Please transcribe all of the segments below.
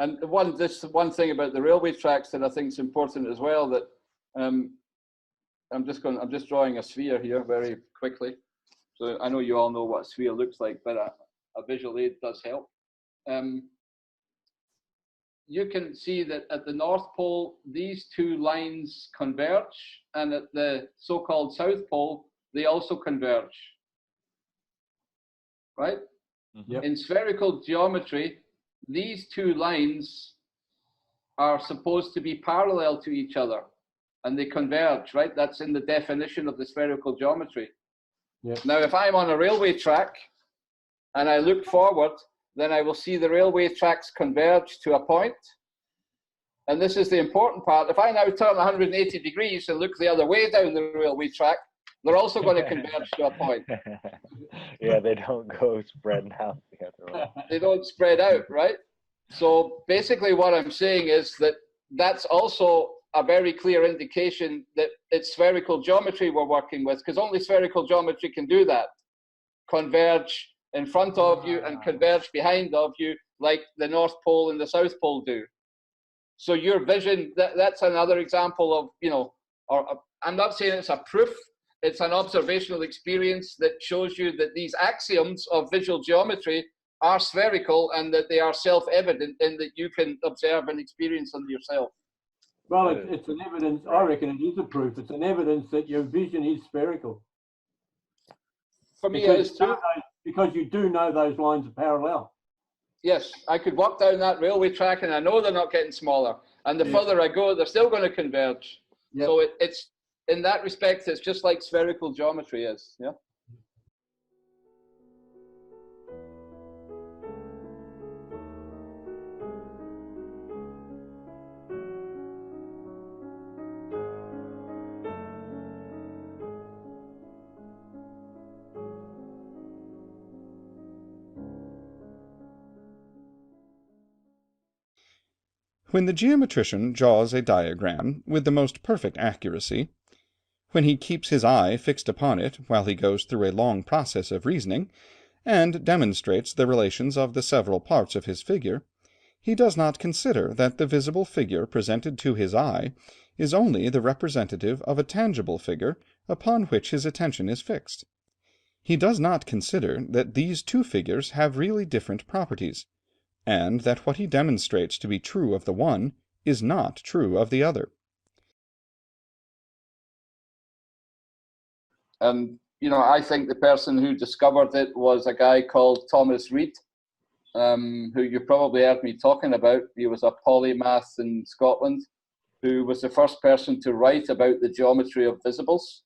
And one thing about the railway tracks that I think is important as well, that I'm just drawing a sphere here very quickly. So I know you all know what a sphere looks like, but a visual aid does help. You can see that at the North Pole, these two lines converge, and at the so-called South Pole, they also converge, right? Yep. In spherical geometry, these two lines are supposed to be parallel to each other, and they converge, right? That's in the definition of the spherical geometry. Yep. Now, if I'm on a railway track and I look forward, then I will see the railway tracks converge to a point. And this is the important part. If I now turn 180 degrees and look the other way down the railway track, they're also going to converge to a point. Yeah, they don't go spread out the other way. They don't spread out, right? So basically what I'm saying is that that's also a very clear indication that it's spherical geometry we're working with, because only spherical geometry can do that. Converge in front of you and converge behind of you, like the North Pole and the South Pole do. So your vision, that's another example of, I'm not saying it's a proof, it's an observational experience that shows you that these axioms of visual geometry are spherical and that they are self-evident and that you can observe and experience them yourself. Well, it's an evidence, I reckon it is a proof. It's an evidence that your vision is spherical. For me, it is too. Because you do know those lines are parallel. Yes, I could walk down that railway track and I know they're not getting smaller. And the further I go, they're still going to converge. Yep. So it's, in that respect, it's just like spherical geometry is, yeah? When the geometrician draws a diagram with the most perfect accuracy, when he keeps his eye fixed upon it while he goes through a long process of reasoning, and demonstrates the relations of the several parts of his figure, he does not consider that the visible figure presented to his eye is only the representative of a tangible figure upon which his attention is fixed. He does not consider that these two figures have really different properties, and that what he demonstrates to be true of the one is not true of the other. And, I think the person who discovered it was a guy called Thomas Reid, who you probably heard me talking about. He was a polymath in Scotland, who was the first person to write about the geometry of visibles.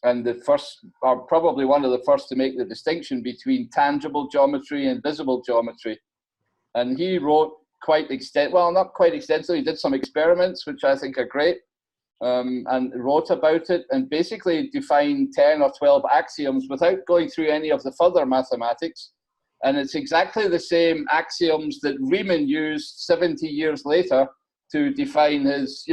And the first, or probably one of the first to make the distinction between tangible geometry and visible geometry. And he wrote not quite extensively, he did some experiments, which I think are great, and wrote about it, and basically defined 10 or 12 axioms without going through any of the further mathematics. And it's exactly the same axioms that Riemann used 70 years later to define his,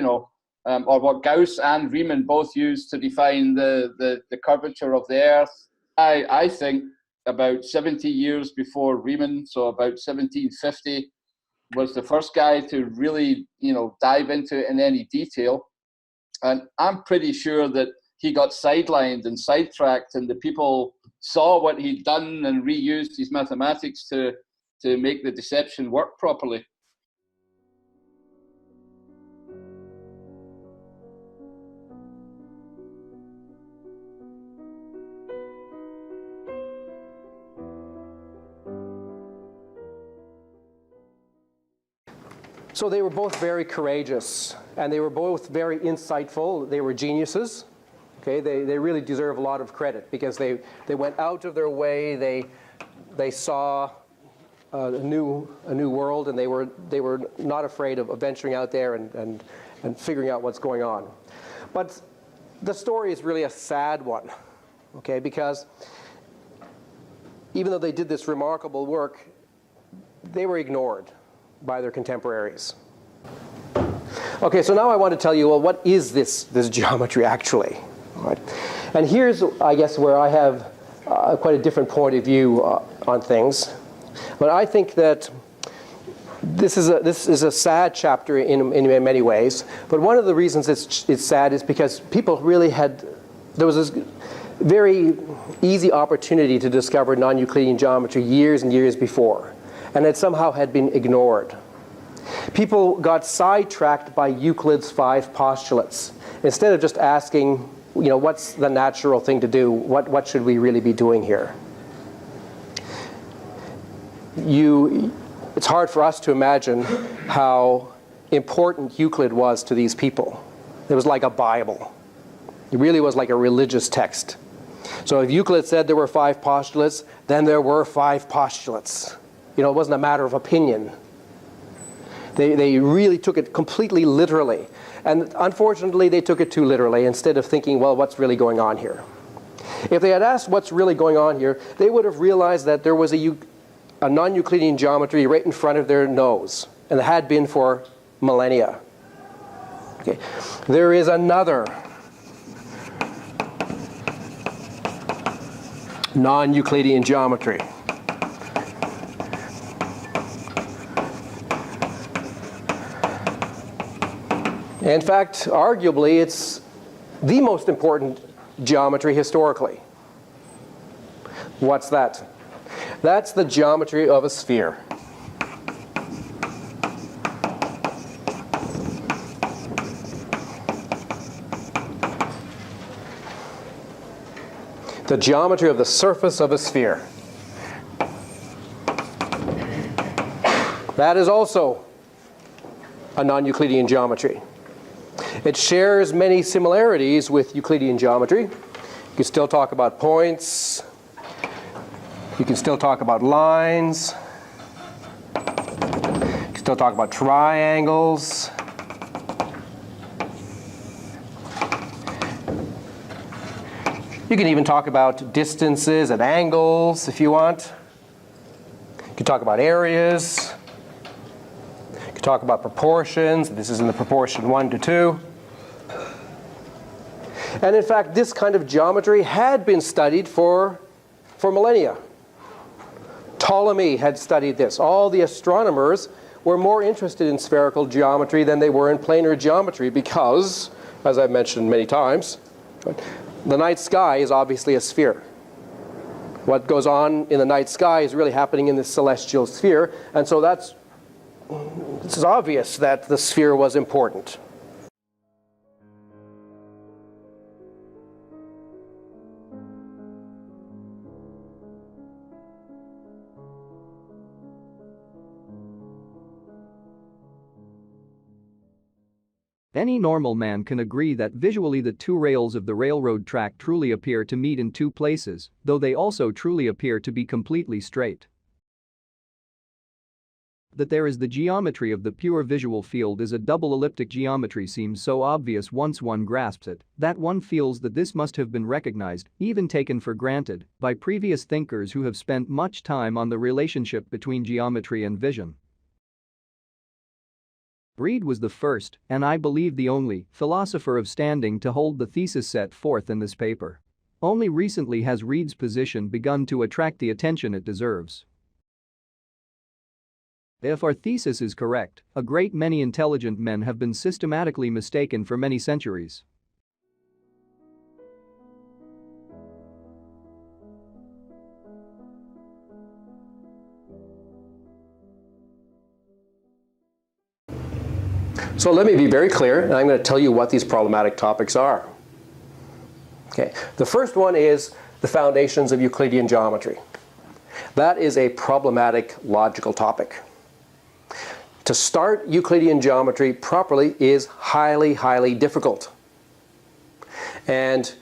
or what Gauss and Riemann both used to define the curvature of the Earth. I think about 70 years before Riemann, so about 1750, was the first guy to really, dive into it in any detail. And I'm pretty sure that he got sidelined and sidetracked, and the people saw what he'd done and reused his mathematics to make the deception work properly. So they were both very courageous, and they were both very insightful. They were geniuses. Okay, they really deserve a lot of credit because they went out of their way. They saw a new world, and they were not afraid of venturing out there and figuring out what's going on. But the story is really a sad one, okay, because even though they did this remarkable work, they were ignored by their contemporaries. Okay, so now I want to tell you, well, what is this geometry actually? All right. And here's, I guess, where I have quite a different point of view on things. But I think that This is a sad chapter in many ways, but one of the reasons it's sad is because people really there was this very easy opportunity to discover non-Euclidean geometry years and years before, and it somehow had been ignored. People got sidetracked by Euclid's 5 postulates. Instead of just asking, what's the natural thing to do? What should we really be doing here? It's hard for us to imagine how important Euclid was to these people. It was like a Bible. It really was like a religious text. So if Euclid said there were 5 postulates, then there were 5 postulates. It wasn't a matter of opinion. They really took it completely literally. And unfortunately, they took it too literally instead of thinking, well, what's really going on here? If they had asked what's really going on here, they would have realized that there was a non-Euclidean geometry right in front of their nose, and it had been for millennia. Okay. There is another non-Euclidean geometry. In fact, arguably, it's the most important geometry historically. What's that? That's the geometry of a sphere. The geometry of the surface of a sphere. That is also a non-Euclidean geometry. It shares many similarities with Euclidean geometry. You can still talk about points. You can still talk about lines. You can still talk about triangles. You can even talk about distances and angles if you want. You can talk about areas. You can talk about proportions. This is in the proportion 1 to 2. And in fact, this kind of geometry had been studied for millennia. Ptolemy had studied this. All the astronomers were more interested in spherical geometry than they were in planar geometry because, as I've mentioned many times, the night sky is obviously a sphere. What goes on in the night sky is really happening in the celestial sphere, and so it's obvious that the sphere was important. Any normal man can agree that visually the 2 rails of the railroad track truly appear to meet in 2 places, though they also truly appear to be completely straight. That there is the geometry of the pure visual field is a double elliptic geometry seems so obvious once one grasps it, that one feels that this must have been recognized, even taken for granted, by previous thinkers who have spent much time on the relationship between geometry and vision. Reid was the first, and I believe the only, philosopher of standing to hold the thesis set forth in this paper. Only recently has Reid's position begun to attract the attention it deserves. If our thesis is correct, a great many intelligent men have been systematically mistaken for many centuries. So let me be very clear, and I'm going to tell you what these problematic topics are. Okay. The first one is the foundations of Euclidean geometry. That is a problematic logical topic. To start Euclidean geometry properly is highly, highly difficult. And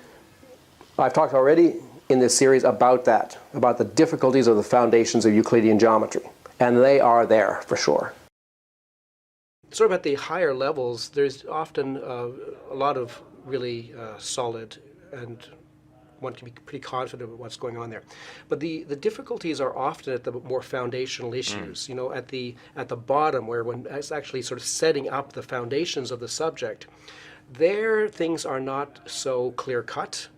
I've talked already in this series about that, about the difficulties of the foundations of Euclidean geometry. And they are there for sure. Sort of at the higher levels, there's often a lot of really solid, and one can be pretty confident of what's going on there. But the difficulties are often at the more foundational issues, at the bottom, where when it's actually sort of setting up the foundations of the subject, there things are not so clear-cut.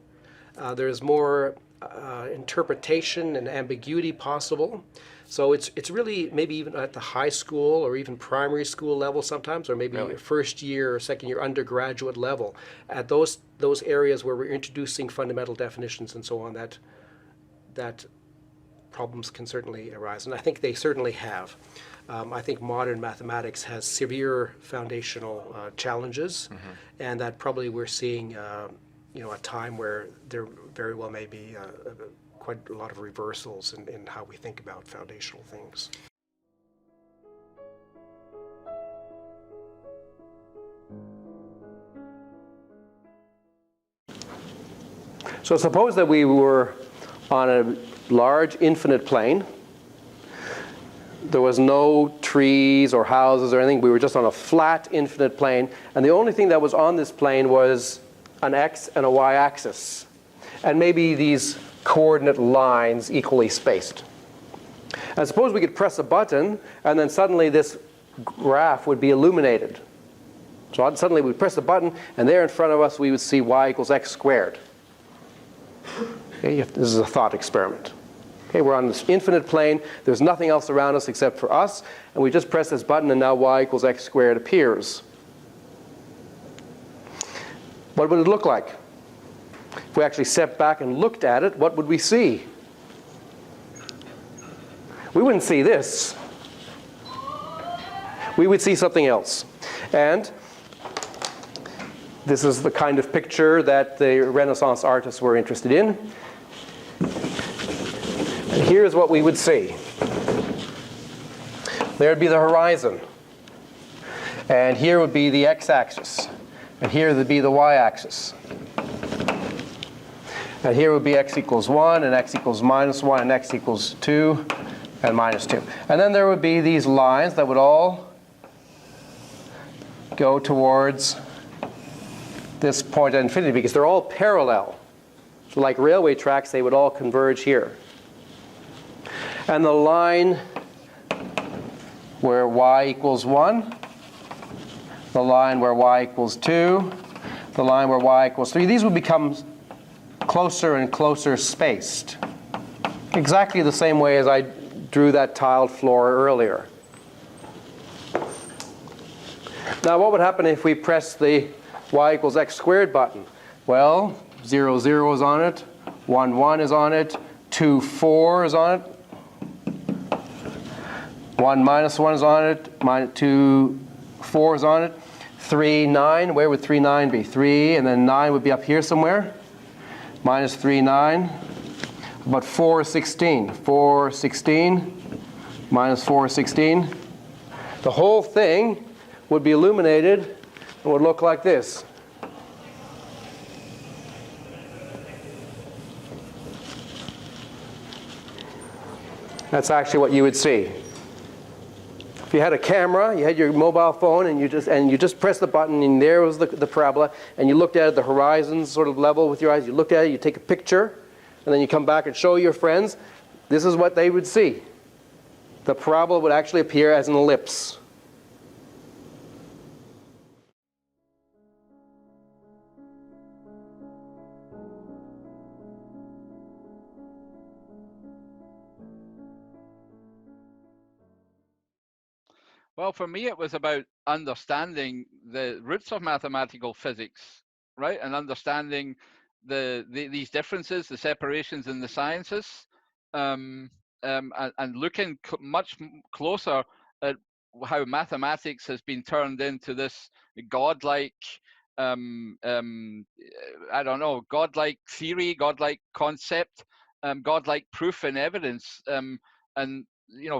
There's more interpretation and ambiguity possible. So it's really maybe even at the high school or even primary school level sometimes, or maybe first year or second year undergraduate level, at those areas where we're introducing fundamental definitions and so on, that problems can certainly arise, and I think they certainly have. I think modern mathematics has severe foundational challenges, and that probably we're seeing a time where there very well may be quite a lot of reversals in how we think about foundational things. So suppose that we were on a large infinite plane. There was no trees or houses or anything. We were just on a flat infinite plane, and the only thing that was on this plane was an x and a y axis, and maybe these coordinate lines equally spaced. And suppose we could press a button, and then suddenly this graph would be illuminated. So suddenly we'd press a button, and there in front of us we would see y equals x squared. Okay, this is a thought experiment. Okay, we're on this infinite plane. There's nothing else around us except for us, and we just press this button, and now y equals x squared appears. What would it look like? If we actually stepped back and looked at it, what would we see? We wouldn't see this. We would see something else. And this is the kind of picture that the Renaissance artists were interested in. And here's what we would see. There would be the horizon. And here would be the x-axis. And here would be the y-axis. And here would be x equals 1, and x equals minus 1, and x equals 2, and minus 2. And then there would be these lines that would all go towards this point at infinity, because they're all parallel. So like railway tracks, they would all converge here. And the line where y equals 1, the line where y equals 2, the line where y equals 3, these would become closer and closer spaced. Exactly the same way as I drew that tiled floor earlier. Now what would happen if we press the y equals x squared button? Well, 0, 0 is on it, 1, 1 is on it, 2, 4 is on it, 1, minus 1 is on it, 2, 4 is on it, 3, 9, where would 3, 9 be? 3, and then 9 would be up here somewhere. Minus 3, 9. About 4, 16. 4, 16. Minus 4, 16. The whole thing would be illuminated and would look like this. That's actually what you would see. If you had a camera, you had your mobile phone, and you just press the button, and there was the parabola, and you looked at it, the horizon sort of level with your eyes. You looked at it, you take a picture, and then you come back and show your friends. This is what they would see. The parabola would actually appear as an ellipse. Well, for me, it was about understanding the roots of mathematical physics, right? And understanding these differences, the separations in the sciences, and looking much closer at how mathematics has been turned into this godlike, I don't know, godlike theory, godlike concept, godlike proof and evidence, and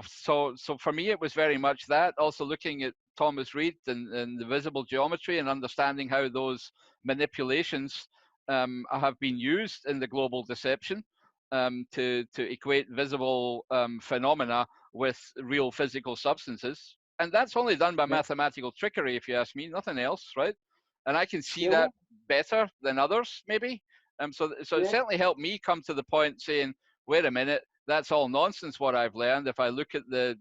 so for me it was very much that. Also looking at Thomas Reid and the visible geometry and understanding how those manipulations have been used in the global deception to equate visible phenomena with real physical substances. And that's only done by mathematical trickery, if you ask me, nothing else, right? And I can see that better than others, maybe. So it certainly helped me come to the point saying, wait a minute, that's all nonsense what I've learned. If I look at the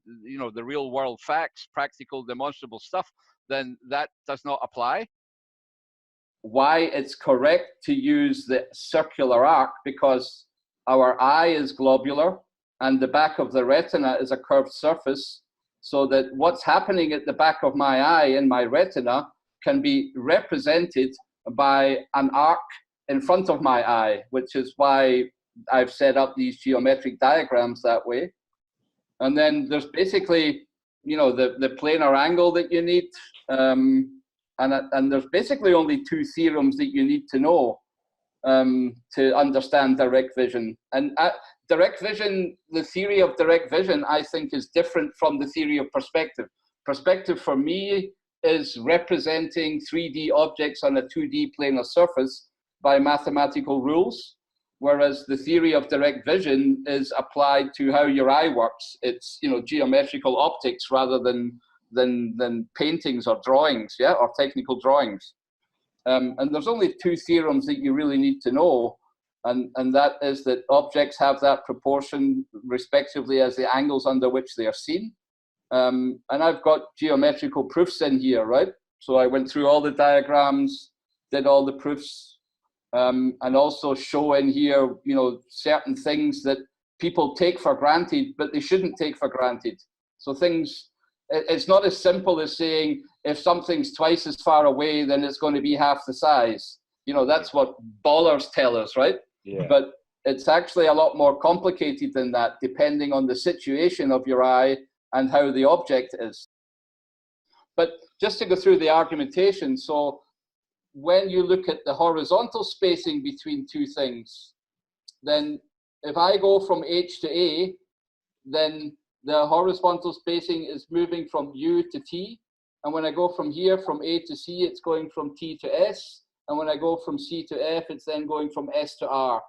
real world facts, practical, demonstrable stuff, then that does not apply. Why it's correct to use the circular arc, because our eye is globular, and the back of the retina is a curved surface, so that what's happening at the back of my eye in my retina can be represented by an arc in front of my eye, which is why I've set up these geometric diagrams that way. And then there's basically, you know, the planar angle that you need, and there's basically only two theorems that you need to know to understand direct vision. And direct vision, the theory of direct vision, I think, is different from the theory of perspective. Perspective for me is representing 3D objects on a 2D planar surface by mathematical rules, whereas the theory of direct vision is applied to how your eye works. It's, you know, geometrical optics rather than paintings or drawings, yeah, or technical drawings. And there's only two theorems that you really need to know, and that is that objects have that proportion respectively as the angles under which they are seen. And I've got geometrical proofs in here, right? So I went through all the diagrams, did all the proofs, and also show in here, you know, certain things that people take for granted, but they shouldn't take for granted. So things, it's not as simple as saying, if something's twice as far away, then it's going to be half the size. You know, that's what ballers tell us, right? Yeah. But it's actually a lot more complicated than that, depending on the situation of your eye and how the object is. But just to go through the argumentation, so when you look at the horizontal spacing between two things, then if I go from H to A, then the horizontal spacing is moving from U to T. And when I go from here, from A to C, it's going from T to S. And when I go from C to F, it's then going from S to R.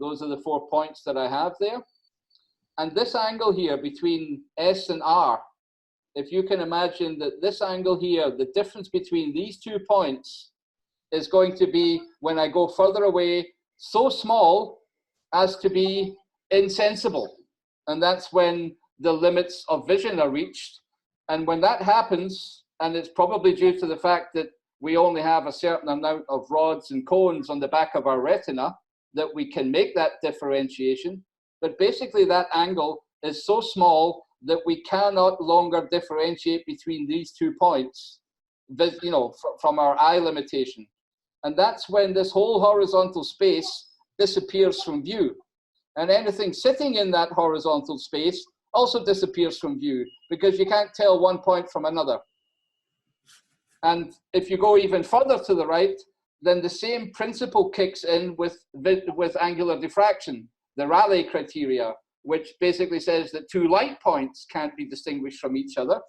Those are the 4 points that I have there. And this angle here between S and R, if you can imagine that this angle here, the difference between these 2 points is going to be, when I go further away, so small as to be insensible. And that's when the limits of vision are reached. And when that happens, and it's probably due to the fact that we only have a certain amount of rods and cones on the back of our retina, that we can make that differentiation. But basically that angle is so small that we cannot longer differentiate between these 2 points, you know, from our eye limitation. And that's when this whole horizontal space disappears from view. And anything sitting in that horizontal space also disappears from view, because you can't tell one point from another. And if you go even further to the right, then the same principle kicks in with angular diffraction, the Rayleigh criteria, which basically says that 2 light points can't be distinguished from each other.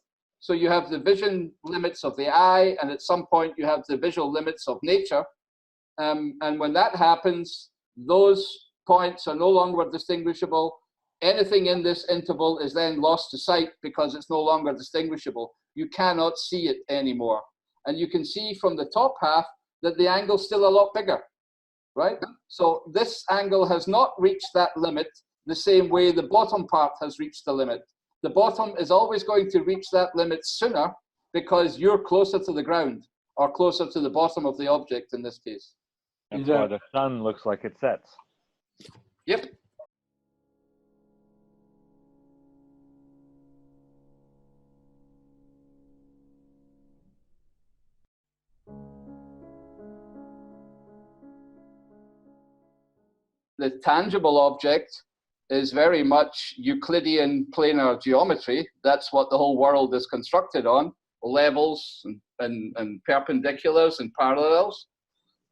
So you have the vision limits of the eye, and at some point you have the visual limits of nature. And when that happens, those points are no longer distinguishable. Anything in this interval is then lost to sight because it's no longer distinguishable. You cannot see it anymore. And you can see from the top half that the angle's still a lot bigger, right? So this angle has not reached that limit the same way the bottom part has reached the limit. The bottom is always going to reach that limit sooner because you're closer to the ground, or closer to the bottom of the object in this case. That's why the sun looks like it sets. Yep. The tangible object is very much Euclidean planar geometry. That's what the whole world is constructed on, levels and perpendiculars and parallels.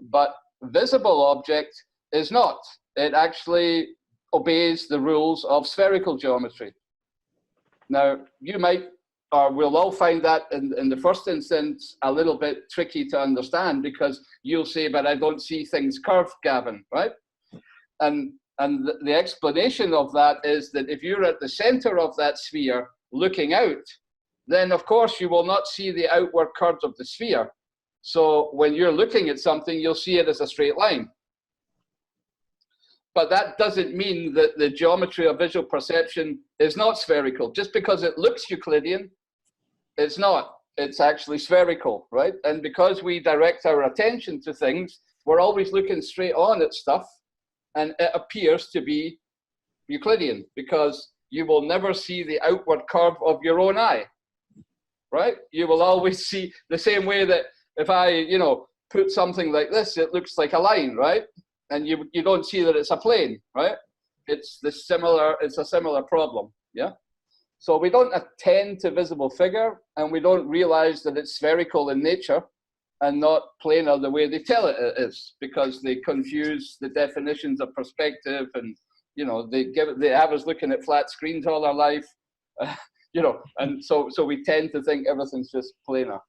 But visible object is not. It actually obeys the rules of spherical geometry. Now, you might, or we'll all find that in the first instance a little bit tricky to understand, because you'll say, but I don't see things curved, Gavin, right? And the explanation of that is that if you're at the center of that sphere looking out, then of course you will not see the outward curves of the sphere. So when you're looking at something, you'll see it as a straight line. But that doesn't mean that the geometry of visual perception is not spherical. Just because it looks Euclidean, it's not. It's actually spherical, right? And because we direct our attention to things, we're always looking straight on at stuff, and it appears to be Euclidean because you will never see the outward curve of your own eye, right? You will always see the same way that if I, you know, put something like this, it looks like a line, right? And you don't see that it's a plane, right? It's a similar problem, yeah? So we don't attend to visible figure, and we don't realize that it's spherical in nature and not planar the way they tell it is, because they confuse the definitions of perspective, and you know they have us looking at flat screens all our life, you know, and so we tend to think everything's just planar.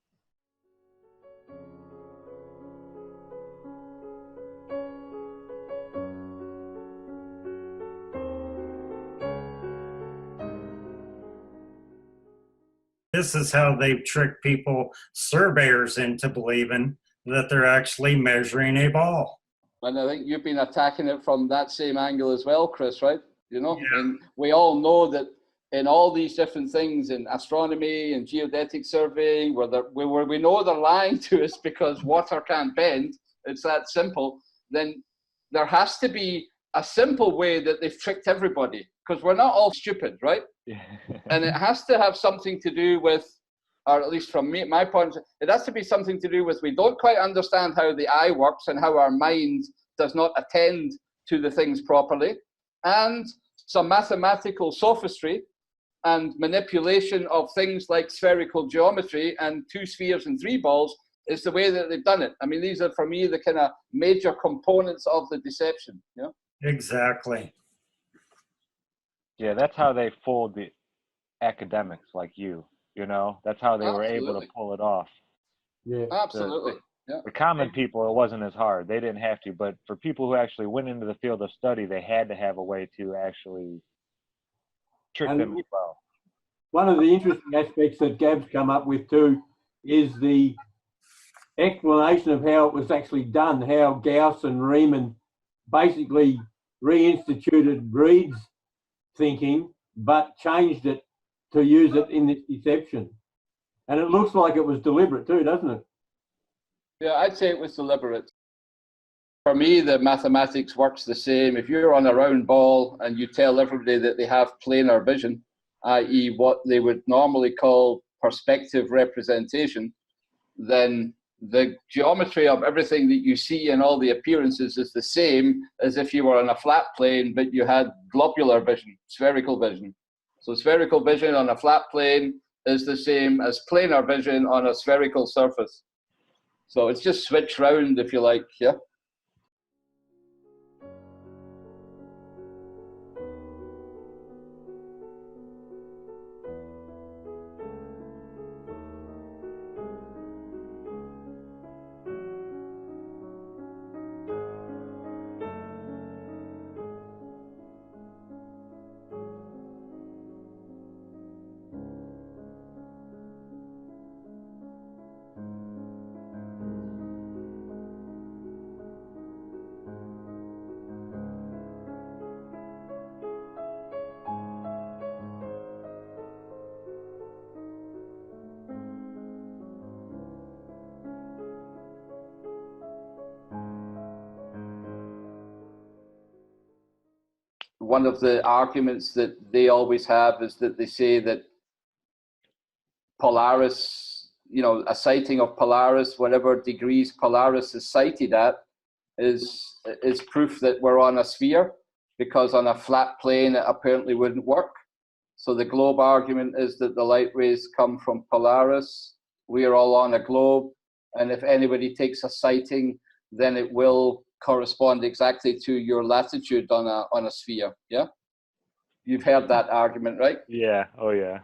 This is how they've tricked people, surveyors, into believing that they're actually measuring a ball. And I think you've been attacking it from that same angle as well, Chris, right? You know, Yeah. and we all know that in all these different things in astronomy and geodetic surveying, where we know they're lying to us because water can't bend, it's that simple, then there has to be a simple way that they've tricked everybody, because we're not all stupid, right? And it has to have something to do with, or at least from my point, it has to be something to do with we don't quite understand how the eye works and how our mind does not attend to the things properly, and some mathematical sophistry and manipulation of things like spherical geometry and 2 spheres and 3 balls is the way that they've done it. I mean, these are, for me, the kind of major components of the deception. Yeah. Exactly. Yeah, that's how they fooled the academics like you know? That's how they were able to pull it off. Yeah. Absolutely. The common people, it wasn't as hard. They didn't have to. But for people who actually went into the field of study, they had to have a way to actually trick them as well. One of the interesting aspects that Gab's come up with too is the explanation of how it was actually done, how Gauss and Riemann basically reinstituted Reid's thinking, but changed it to use it in this deception. And it looks like it was deliberate too, doesn't it? Yeah, I'd say it was deliberate. For me, the mathematics works the same. If you're on a round ball and you tell everybody that they have planar vision, i.e. what they would normally call perspective representation, then the geometry of everything that you see and all the appearances is the same as if you were on a flat plane, but you had globular vision, spherical vision. So spherical vision on a flat plane is the same as planar vision on a spherical surface. So it's just switched round, if you like, yeah? One of the arguments that they always have is that they say that Polaris, you know, a sighting of Polaris, whatever degrees Polaris is sighted at, is proof that we're on a sphere, because on a flat plane it apparently wouldn't work. So the globe argument is that the light rays come from Polaris. We are all on a globe, and if anybody takes a sighting, then it will correspond exactly to your latitude on a sphere. Yeah, you've heard that argument, right? Yeah. Oh yeah.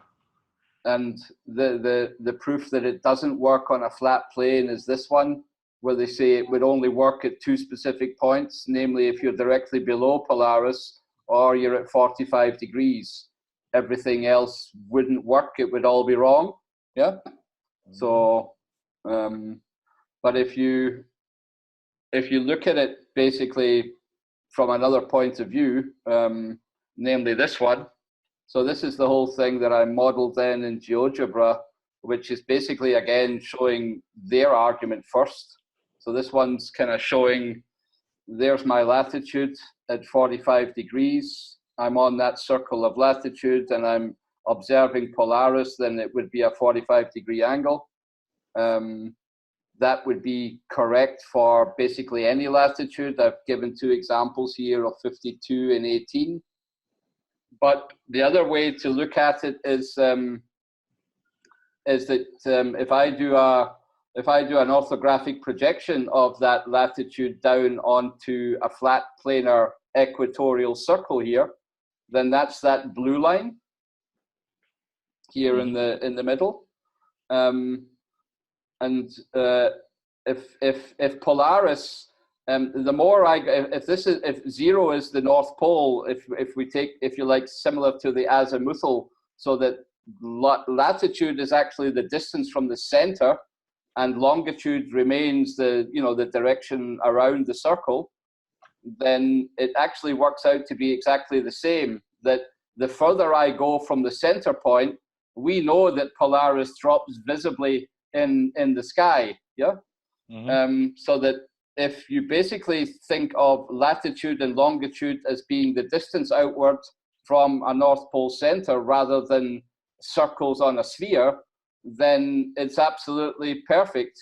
And the proof that it doesn't work on a flat plane is this one, where they say it would only work at 2 specific points, namely if you're directly below Polaris or you're at 45 degrees. Everything else wouldn't work. It would all be wrong. Yeah. So, but if you look at it basically from another point of view, namely this one. So this is the whole thing that I modeled then in GeoGebra, which is basically, again, showing their argument first. So this one's kind of showing, there's my latitude at 45 degrees. I'm on that circle of latitude and I'm observing Polaris, then it would be a 45-degree angle. That would be correct for basically any latitude. I've given 2 examples here of 52 and 18. But the other way to look at it is that if I do an orthographic projection of that latitude down onto a flat planar equatorial circle here, then that's that blue line here in the middle. If Polaris, the more if 0 is the North Pole, if we take, if you like, similar to the azimuthal, so that latitude is actually the distance from the center, and longitude remains the direction around the circle, then it actually works out to be exactly the same. That the further I go from the center point, we know that Polaris drops visibly in the sky, yeah? So that if you basically think of latitude and longitude as being the distance outward from a North Pole center rather than circles on a sphere, then it's absolutely perfect